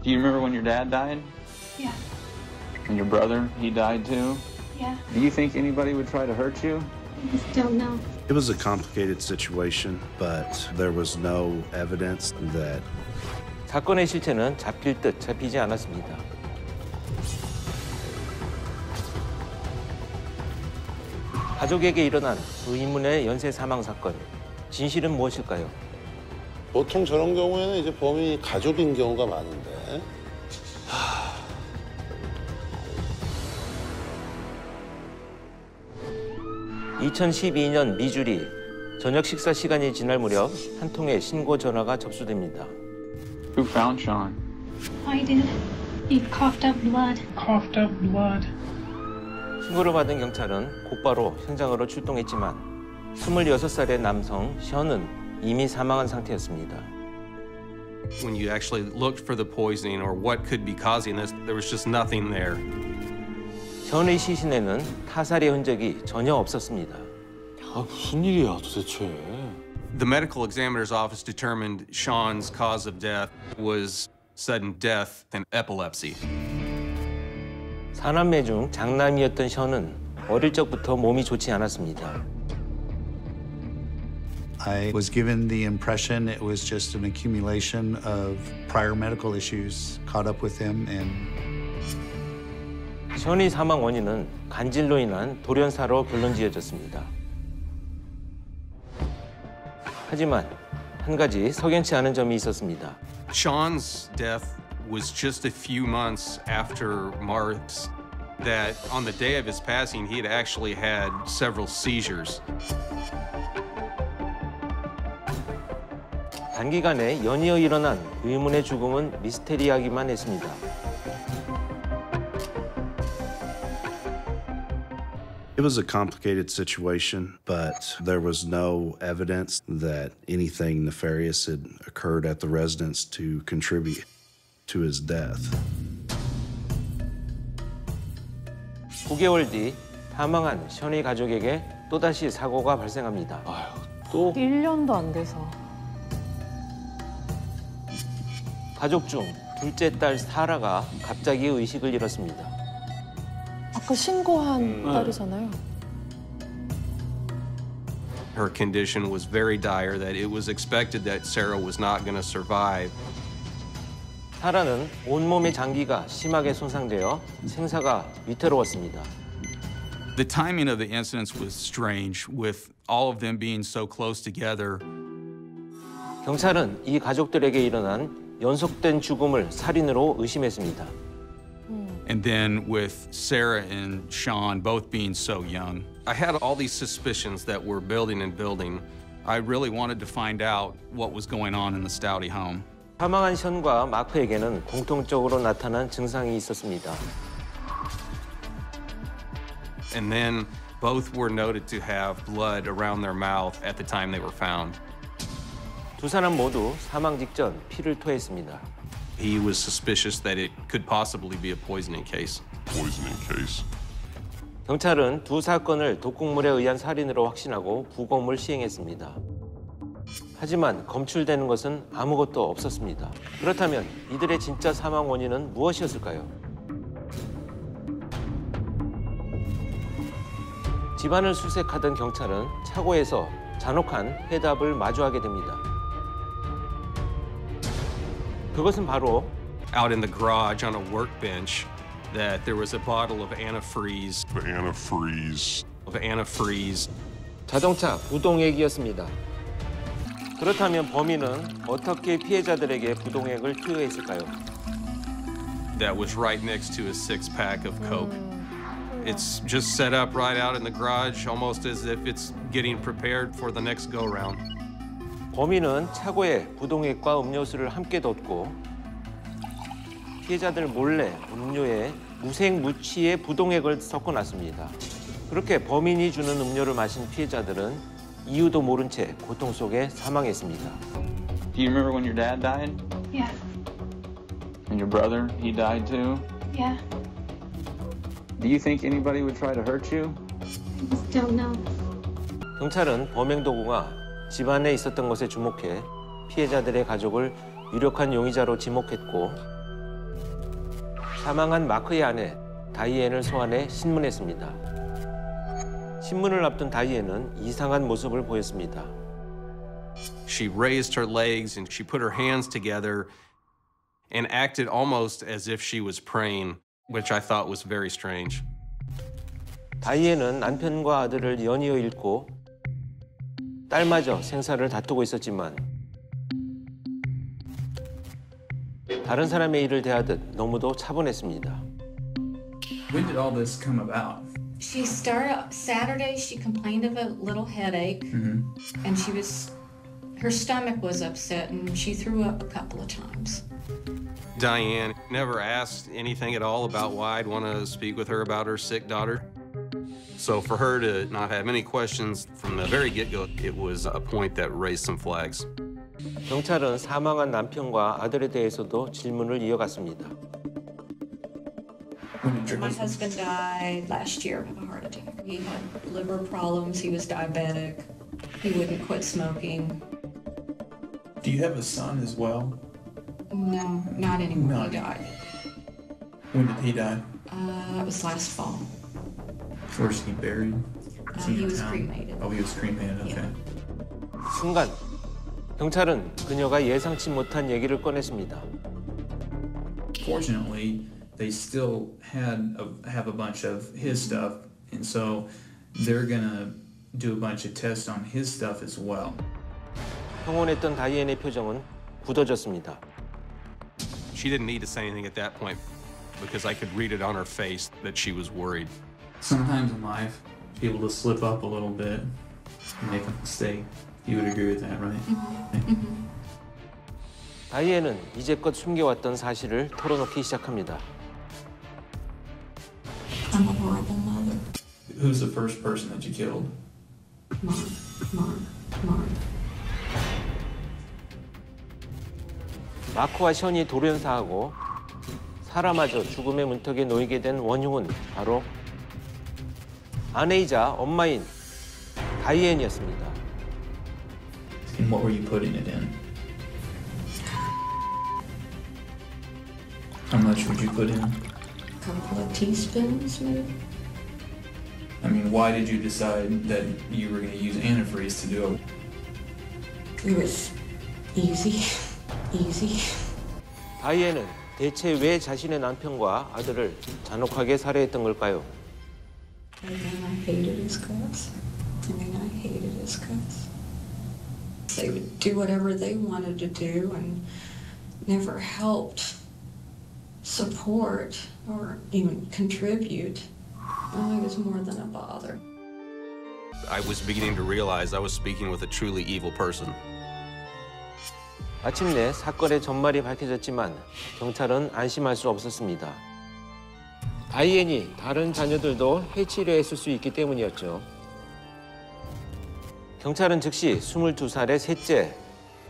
Do you remember when your dad died? Yeah. And your brother, he died too? Yeah. Do you think anybody would try to hurt you? I just don't know. It was a complicated situation, but there was no evidence that 사건의 실체는 잡힐 듯 잡히지 않았습니다. 가족에게 일어난 의문의 연쇄 사망 사건. 진실은 무엇일까요? 보통 저런 경우에는 이제 범인이 가족인 경우가 많은데. 2012년 미주리 저녁 식사 시간이 지날 무렵 한 통의 신고 전화가 접수됩니다. Who found Sean? I did. He coughed up blood. Coughed up blood. 신고를 받은 경찰은 곧바로 현장으로 출동했지만 26살의 남성 션은 이미 사망한 상태였습니다. When you actually looked for the poisoning or what could be causing this, there was just nothing there. 션의 시신에는 타살의 흔적이 전혀 없었습니다. 무슨 일이야 도대체? The medical examiner's office determined Sean's cause of death was sudden death and epilepsy. 사남매 중 장남이었던 션은 어릴 적부터 몸이 좋지 않았습니다. I was given the impression it was just an accumulation of prior medical issues caught up with him and 션의 사망 원인은 간질로 인한 돌연사로 결론지어졌습니다. 하지만 한 가지 석연치 않은 점이 있었습니다. Sean's death was just a few months after Mark's. That on the day of his passing, he had actually had several seizures. 단기간에 연이어 일어난 의문의 죽음은 미스테리하기만 했습니다. it was a complicated situation, but there was no evidence that anything nefarious had occurred at the residence to contribute to his death. 9개월 뒤 사망한 션의 가족에게 또다시 사고가 발생합니다. 또 1년도 안 돼서. 가족 중 둘째 딸 사라가 갑자기 의식을 잃었습니다. 아까 신고한 딸이잖아요. Her condition was very dire that it was expected that Sarah was not going to survive. 사라는 온몸의 장기가 심하게 손상되어 생사가 위태로웠습니다. The timing of the incidents was strange, with all of them being so close together. 경찰은 이 가족들에게 일어난 연속된 죽음을 살인으로 의심했습니다. And then with Sarah and Sean both being so young, I had all these suspicions that were building and building. I really wanted to find out what was going on in the Stouty home. 사망한 션과 마크에게는 공통적으로 나타난 증상이 있었습니다. And then both were noted to have blood around their mouth at the time they were found. 두 사람 모두 사망 직전 피를 토했습니다. He was suspicious that it could possibly be a poisoning case. 경찰은 두 사건을 독극물에 의한 살인으로 확신하고 부검을 시행했습니다. 하지만 검출되는 것은 아무것도 없었습니다. 그렇다면 이들의 진짜 사망 원인은 무엇이었을까요? 집안을 수색하던 경찰은 차고에서 잔혹한 해답을 마주하게 됩니다. 그것은 바로 Out in the garage on a workbench, that there was a bottle of antifreeze. 자동차 부동액이었습니다. 그렇다면 범인은 어떻게 피해자들에게 부동액을 투여했을까요? That was right next to a six-pack of Coke. It's just set up right out in the garage, almost as if it's getting prepared for the next go-round. 범인은 차고에 부동액과 음료수를 함께 뒀고 피해자들 몰래 음료에 무색무취의 부동액을 섞어놨습니다. 그렇게 범인이 주는 음료를 마신 피해자들은 이유도 모른 채 고통 속에 사망했습니다. Do you remember when your dad died? Yeah. And your brother, he died too? Yeah. Do you think anybody would try to hurt you? I just don't know. 경찰은 범행 도구가 집안에 있었던 것에 주목해 피해자들의 가족을 유력한 용의자로 지목했고 사망한 마크의 아내 다이앤을 소환해 신문했습니다. 신문을 앞둔 다이앤은 이상한 모습을 보였습니다. She raised her legs and she put her hands together and acted almost as if she was praying, which I thought was very strange. 다이앤은 남편과 아들을 연이어 잃고 딸마저 생사를 다투고 있었지만 다른 사람의 일을 대하듯 너무도 차분했습니다. When did all this come about? She started Saturday. She complained of a little headache, and her stomach was upset, and she threw up a couple of times. Diane never asked anything at all about why I'd want to speak with her about her sick daughter. So for her to not have any questions from the very get-go, it was a point that raised some flags. 경찰은 사망한 남편과 아들에 대해서도 질문을 이어갔습니다. My husband died last year of a heart attack. He had liver problems. He was diabetic. He wouldn't quit smoking. Do you have a son as well? No, not anymore. He died. When did he die? It was last fall. Where's he buried? He was cremated. Oh, he was cremated. Okay. 순간 경찰은 그녀가 예상치 못한 얘기를 꺼냈습니다. Fortunately, they still have a bunch of his stuff, and so they're gonna do a bunch of tests on his stuff as well. 평온했던 다이앤의 표정은 굳어졌습니다. She didn't need to say anything at that point because I could read it on her face that she was worried. Sometimes in life, people to slip up a little bit and make a mistake. You would agree with that, right? 다이앤은 이제껏 숨겨왔던 사실을 털어놓기 시작합니다. I'm a horrible mother. Who's the first person that you killed? Mom. 마크와 션이 돌연사하고 사람마저 죽음의 문턱에 놓이게 된 원흉은 바로 아내이자 엄마인 다이앤이었습니다. And what were you putting it in? How much would you put in? A couple of teaspoons, maybe. I mean, why did you decide that you were going to use antifreeze to do it? It was easy. 다이앤은 대체 왜 자신의 남편과 아들을 잔혹하게 살해했던 걸까요? And then I hated his guts. They would do whatever they wanted to do and never helped support or even contribute. It was more than a bother. I was beginning to realize I was speaking with a truly evil person. 마침내 사건의 전말이 밝혀졌지만 경찰은 안심할 수 없었습니다. 다이앤이 다른 자녀들도 해치려 했을 수 있기 때문이었죠. 경찰은 즉시 22살의 셋째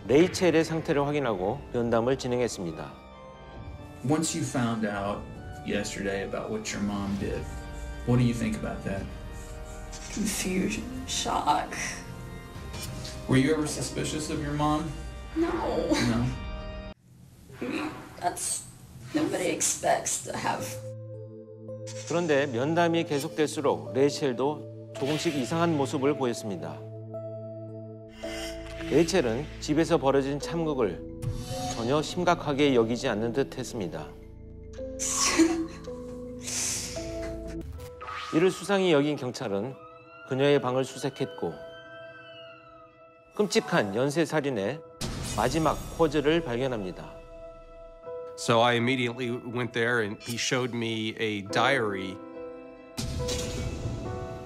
레이첼의 상태를 확인하고 면담을 진행했습니다. Once you found out yesterday about what your mom did, what do you think about that? Confusion, shock. Were you ever suspicious of your mom? No. No. Nobody expects to have. 그런데 면담이 계속될수록 레이첼도 조금씩 이상한 모습을 보였습니다. 레이첼은 집에서 벌어진 참극을 전혀 심각하게 여기지 않는 듯 했습니다. 이를 수상히 여긴 경찰은 그녀의 방을 수색했고 끔찍한 연쇄살인의 마지막 포즈를 발견합니다. So I immediately went there and he showed me a diary.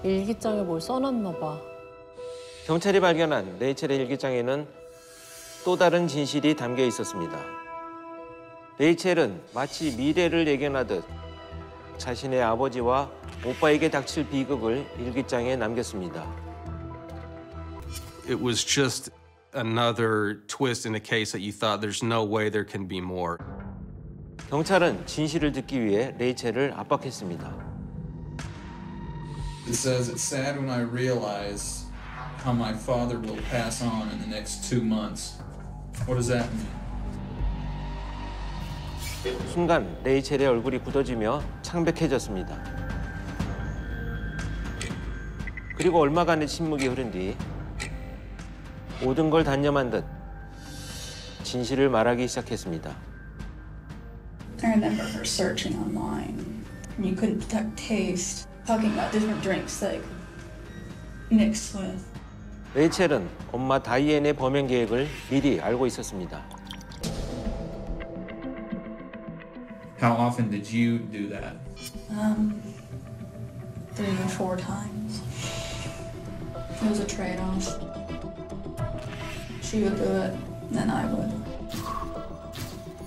일기장에 뭘 써놨나 봐. 경찰이 발견한 레이첼의 일기장에는 또 다른 진실이 담겨 있었습니다. 레이첼은 마치 미래를 예견하듯 자신의 아버지와 오빠에게 닥칠 비극을 일기장에 남겼습니다. It was just another twist in a case that you thought there's no way there can be more. 경찰은 진실을 듣기 위해 레이첼을 압박했습니다. It says it's sad when I realize how my father will pass on in the next 2 months. What does that mean? 순간 레이첼의 얼굴이 굳어지며 창백해졌습니다. 그리고 얼마간의 침묵이 흐른 뒤 모든 걸 단념한 듯 진실을 말하기 시작했습니다. I remember her searching online, and you couldn't detect taste, talking about different drinks like mixed with. 레이첼은 엄마 다이앤의 범행 계획을 미리 알고 있었습니다. How often did you do that? 3 or 4 times. It was a trade-off. She would do it, then I would.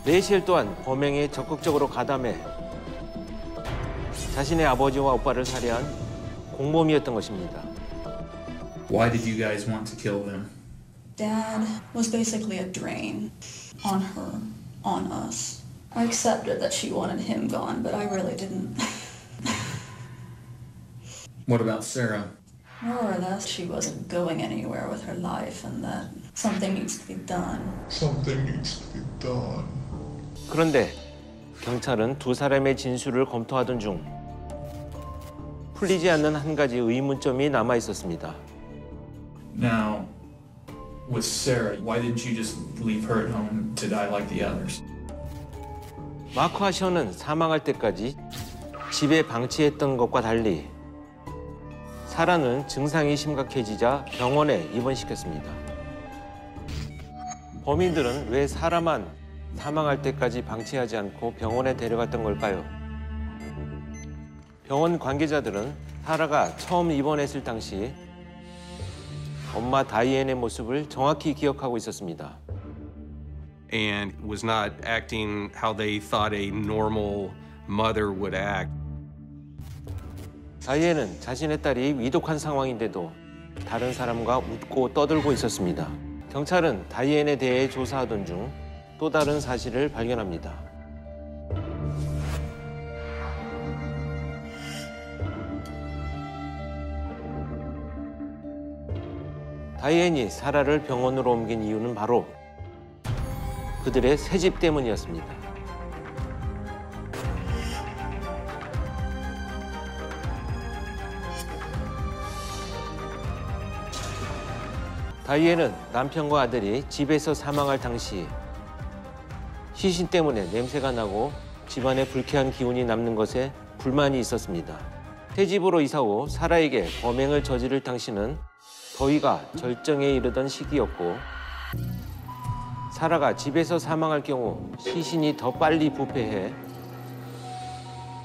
레이첼 또한 범행에 적극적으로 가담해 자신의 아버지와 오빠를 살해한 공범이었던 것입니다. Why did you guys want to kill them? Dad was basically a drain on her, on us. I accepted that she wanted him gone, but I really didn't. What about Sarah? More or less, she wasn't going anywhere with her life, and that something needs to be done. Something needs to be done. 그런데 경찰은 두 사람의 진술을 검토하던 중 풀리지 않는 한 가지 의문점이 남아 있었습니다. Now, with Sarah, why didn't you just leave her at home to die like the others? 마크와 션은 사망할 때까지 집에 방치했던 것과 달리 사라는 증상이 심각해지자 병원에 입원시켰습니다. 범인들은 왜 사라만 사망할 때까지 방치하지 않고 병원에 데려갔던 걸까요? 병원 관계자들은 사라가 처음 입원했을 당시 엄마 다이앤의 모습을 정확히 기억하고 있었습니다. And was not acting how they thought a normal mother would act. 다이앤은 자신의 딸이 위독한 상황인데도 다른 사람과 웃고 떠들고 있었습니다. 경찰은 다이앤에 대해 조사하던 중 또 다른 사실을 발견합니다. 다이앤이 사라를 병원으로 옮긴 이유는 바로 그들의 새집 때문이었습니다. 다이앤은 남편과 아들이 집에서 사망할 당시 시신 때문에 냄새가 나고 집안에 불쾌한 기운이 남는 것에 불만이 있었습니다. 새 집으로 이사 후 사라에게 범행을 저지를 당시는 더위가 절정에 이르던 시기였고 사라가 집에서 사망할 경우 시신이 더 빨리 부패해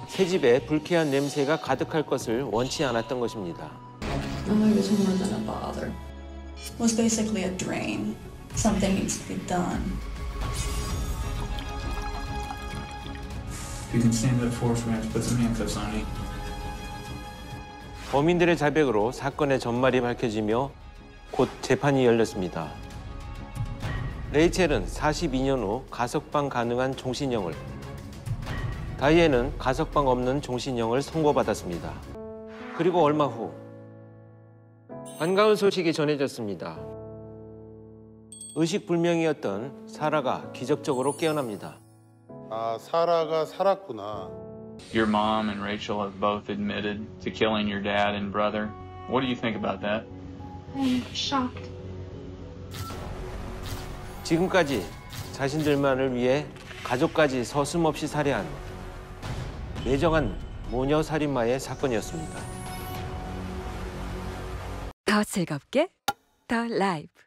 새 집에 불쾌한 냄새가 가득할 것을 원치 않았던 것입니다. No, it was more than a bother. It was basically a drain. Something needs to be done. If you can stand up for us, we're going to have to put some handcuffs on you. 범인들의 자백으로 사건의 전말이 밝혀지며 곧 재판이 열렸습니다. 레이첼은 42년 후 가석방 가능한 종신형을, 다이앤은 가석방 없는 종신형을 선고받았습니다. 그리고 얼마 후 반가운 소식이 전해졌습니다. 의식불명이었던 사라가 기적적으로 깨어납니다. 아, 사라가 살았구나. Your mom and Rachel have both admitted to killing your dad and brother. What do you think about that? I'm shocked. 지금까지 자신들만을 위해 가족까지 서슴없이 살해한 매정한 모녀 살인마의 사건이었습니다. 더 즐겁게, 더 라이브.